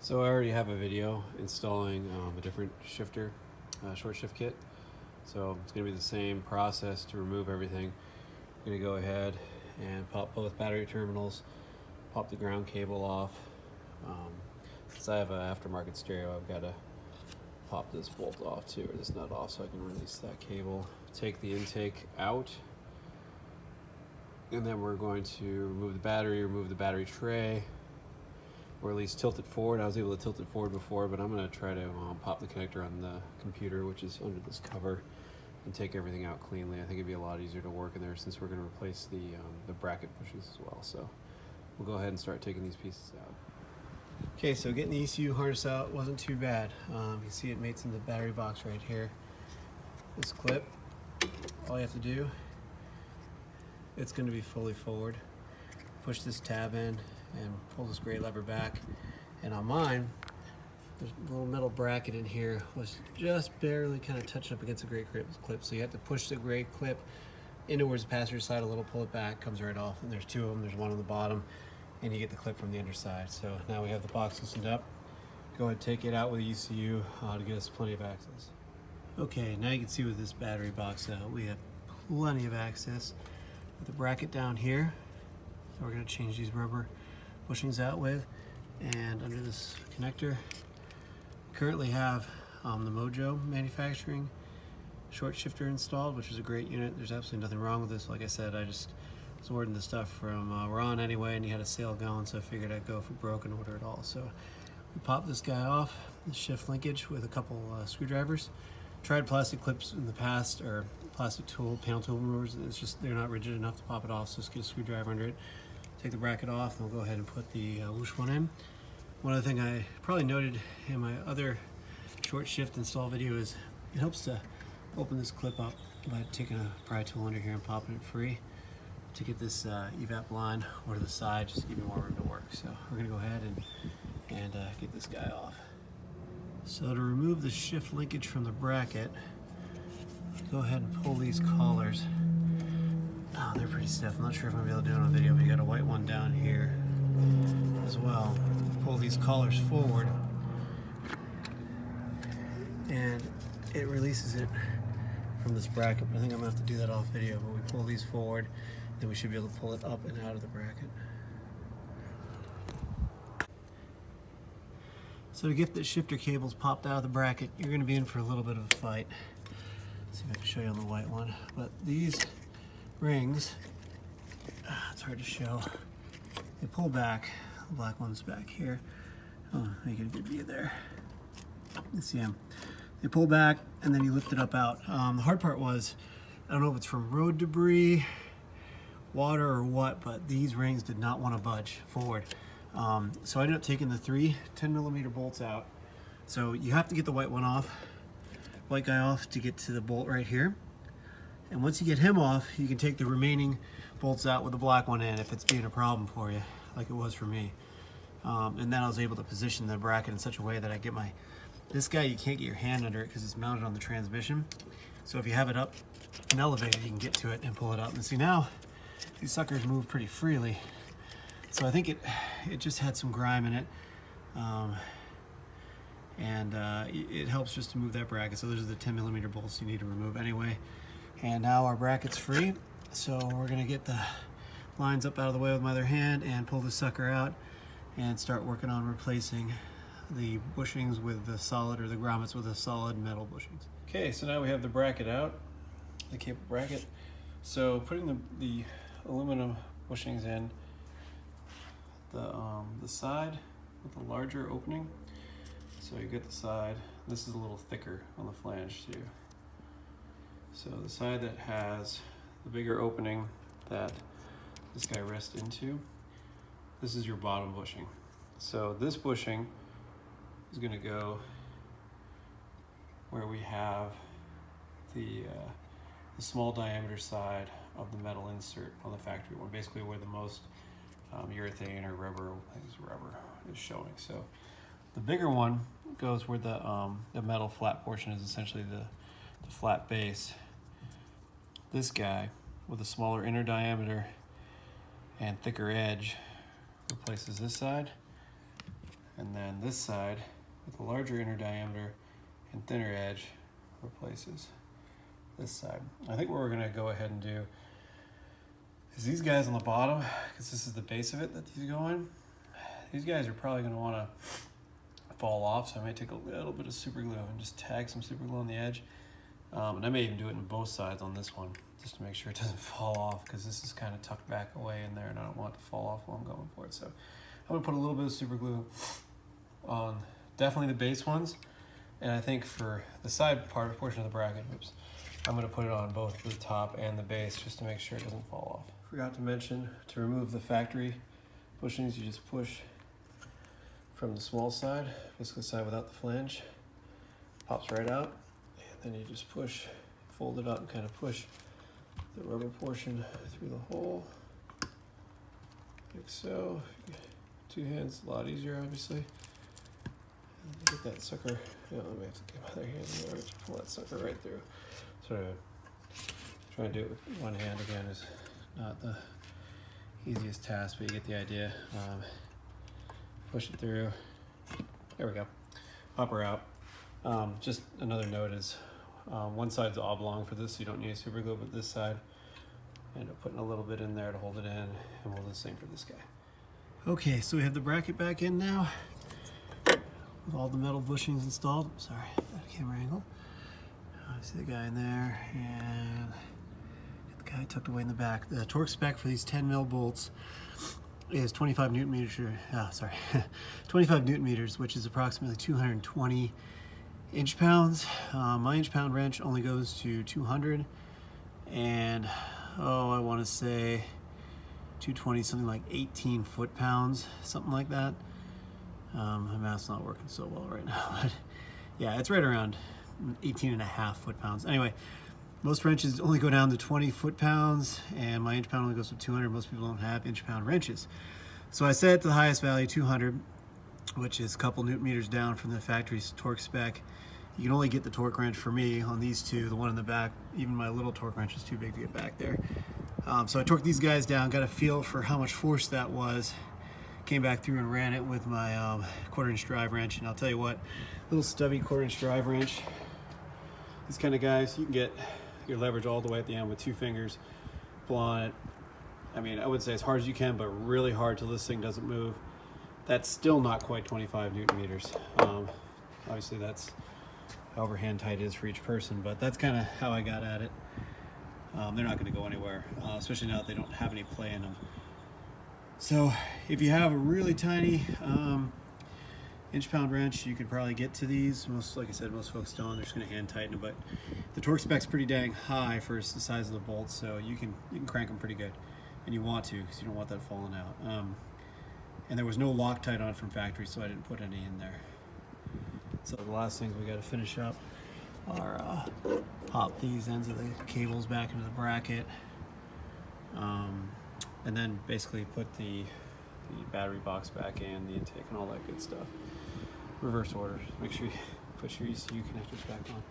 So I already have a video installing a different shifter, short shift kit. So it's going to be the same process to remove everything. I'm going to go ahead and pop both battery terminals, pop the ground cable off. Since I have an aftermarket stereo, I've got to pop this bolt off too, or this nut off, so I can release that cable. Take the intake out, and then we're going to remove the battery tray, or at least tilt it forward. I was able to tilt it forward before, but I'm going to try to pop the connector on the computer, which is under this cover, and take everything out cleanly. I think it'd be a lot easier to work in there since we're going to replace the bracket bushings as well. So we'll go ahead and start taking these pieces out. Okay, so getting the ECU harness out wasn't too bad. You can see it mates in the battery box right here. This clip, all you have to do, it's going to be fully forward. Push this tab in and pull this gray lever back. And on mine, there's a little metal bracket in here, was just barely kind of touched up against the gray clip. So you have to push the gray clip in towards the passenger side a little, pull it back, comes right off. And there's two of them, there's one on the bottom, and you get the clip from the underside. So now we have the box loosened up. Go ahead and take it out with the ECU to give us plenty of access. Okay, now you can see with this battery box out, we have plenty of access. With the bracket down here, so we're going to change these rubber bushings out with, and under this connector, we currently have the Mojo manufacturing short shifter installed, which is a great unit. There's absolutely nothing wrong with this. Like I said, I just was ordering the stuff from Ron anyway, and he had a sale going, so I figured I'd go if it broke and order it all. So we popped this guy off, the shift linkage, with a couple screwdrivers. Tried plastic clips in the past, or plastic panel tool removers. It's just, they're not rigid enough to pop it off, so just get a screwdriver under it. Take the bracket off, and we'll go ahead and put the Whoosh one in. One other thing I probably noted in my other short shift install video is it helps to open this clip up by taking a pry tool under here and popping it free to get this evap line or to the side, just to give you more room to work. So we're gonna go ahead and get this guy off. So to remove the shift linkage from the bracket, go ahead and pull these collars. Oh, they're pretty stiff. I'm not sure if I'm gonna be able to do it on video, but you got a white one down here as well. Pull these collars forward, and it releases it from this bracket. I think I'm gonna have to do that off video, but we pull these forward, then we should be able to pull it up and out of the bracket. So to get the shifter cables popped out of the bracket, you're gonna be in for a little bit of a fight. Let's see if I can show you on the white one. But these rings, it's hard to show. They pull back. The black one's back here. Oh, make it a good view there. You can see them. They pull back, and then you lift it up out. The hard part was, I don't know if it's from road debris, water, or what, but these rings did not want to budge forward. So I ended up taking the three 10mm bolts out. So you have to get the white guy off to get to the bolt right here. And once you get him off, you can take the remaining bolts out with the black one in if it's being a problem for you, like it was for me. And then I was able to position the bracket in such a way that I get this guy, you can't get your hand under it because it's mounted on the transmission. So if you have it up and elevated, you can get to it and pull it up. And see, now these suckers move pretty freely. So I think it just had some grime in it. It helps just to move that bracket. So those are the 10mm bolts you need to remove anyway. And now our bracket's free. So we're gonna get the lines up out of the way with my other hand and pull the sucker out and start working on replacing the bushings with the solid, or the grommets with the solid metal bushings. Okay, so now we have the bracket out, the cable bracket. So putting the aluminum bushings in, the side with the larger opening. So you get the side, this is a little thicker on the flange too. So the side that has the bigger opening that this guy rests into, this is your bottom bushing. So this bushing is going to go where we have the small diameter side of the metal insert on the factory one, basically where the most urethane or rubber, I think it's rubber, is showing. So the bigger one goes where the metal flat portion is, essentially the flat base. This guy with a smaller inner diameter and thicker edge replaces this side, And then this side with a larger inner diameter and thinner edge replaces this side. I think what we're gonna go ahead and do is these guys on the bottom, because this is the base of it that these go in, these guys are probably gonna wanna fall off, so I may take a little bit of super glue and just tag some super glue on the edge. And I may even do it in both sides on this one, just to make sure it doesn't fall off, because this is kind of tucked back away in there and I don't want it to fall off while I'm going for it. So I'm gonna put a little bit of super glue on definitely the base ones, and I think for the side portion of the bracket, I'm gonna put it on both the top and the base just to make sure it doesn't fall off. Forgot to mention, to remove the factory bushings, you just push from the small side, basically the side without the flange, pops right out, and then you just push, fold it up and kind of push the rubber portion through the hole, like so. Two hands, a lot easier obviously. And get that sucker, let me have to get my other hand in order to pull that sucker right through. So trying to do it with one hand again is not the easiest task, but you get the idea. Push it through. There we go. Pop her out. Just another note is one side's oblong for this, so you don't need super glue, but this side, I end up putting a little bit in there to hold it in, and we'll do the same for this guy. Okay, so we have the bracket back in now with all the metal bushings installed. Sorry, bad camera angle. See the guy in there, and get the guy tucked away in the back. The torque spec for these 10 mil bolts is 25 newton meters, 25 newton meters, which is approximately 220 inch pounds. My inch pound wrench only goes to 200, and I want to say 220, something like 18 foot pounds, something like that. My math's not working so well right now, but yeah, it's right around 18 and a half foot pounds. Anyway, most wrenches only go down to 20 foot pounds, and my inch pound only goes to 200. Most people don't have inch pound wrenches. So I set it to the highest value, 200, which is a couple newton meters down from the factory's torque spec. You can only get the torque wrench for me on these two, the one in the back. Even my little torque wrench is too big to get back there. So I torqued these guys down, got a feel for how much force that was. Came back through and ran it with my 1/4 inch drive wrench, and I'll tell you what, little stubby 1/4 inch drive wrench, these kind of guys, you can get your leverage all the way at the end with 2 fingers, pull on it. I mean, I would say as hard as you can, but really hard till this thing doesn't move. That's still not quite 25 newton meters. Obviously that's however hand tight it is for each person, but that's kind of how I got at it. They're not going to go anywhere, especially now that they don't have any play in them. So if you have a really tiny inch pound wrench, you could probably get to these. Like I said, most folks don't. They're just going to hand tighten it, but the torque spec's pretty dang high for the size of the bolts, so you can crank them pretty good, and you want to, because you don't want that falling out. And there was no Loctite on it from factory, so I didn't put any in there. So the last things we got to finish up are pop these ends of the cables back into the bracket, and then basically put the battery box back in, the intake, and all that good stuff. Reverse order. Make sure you put your ECU connectors back on.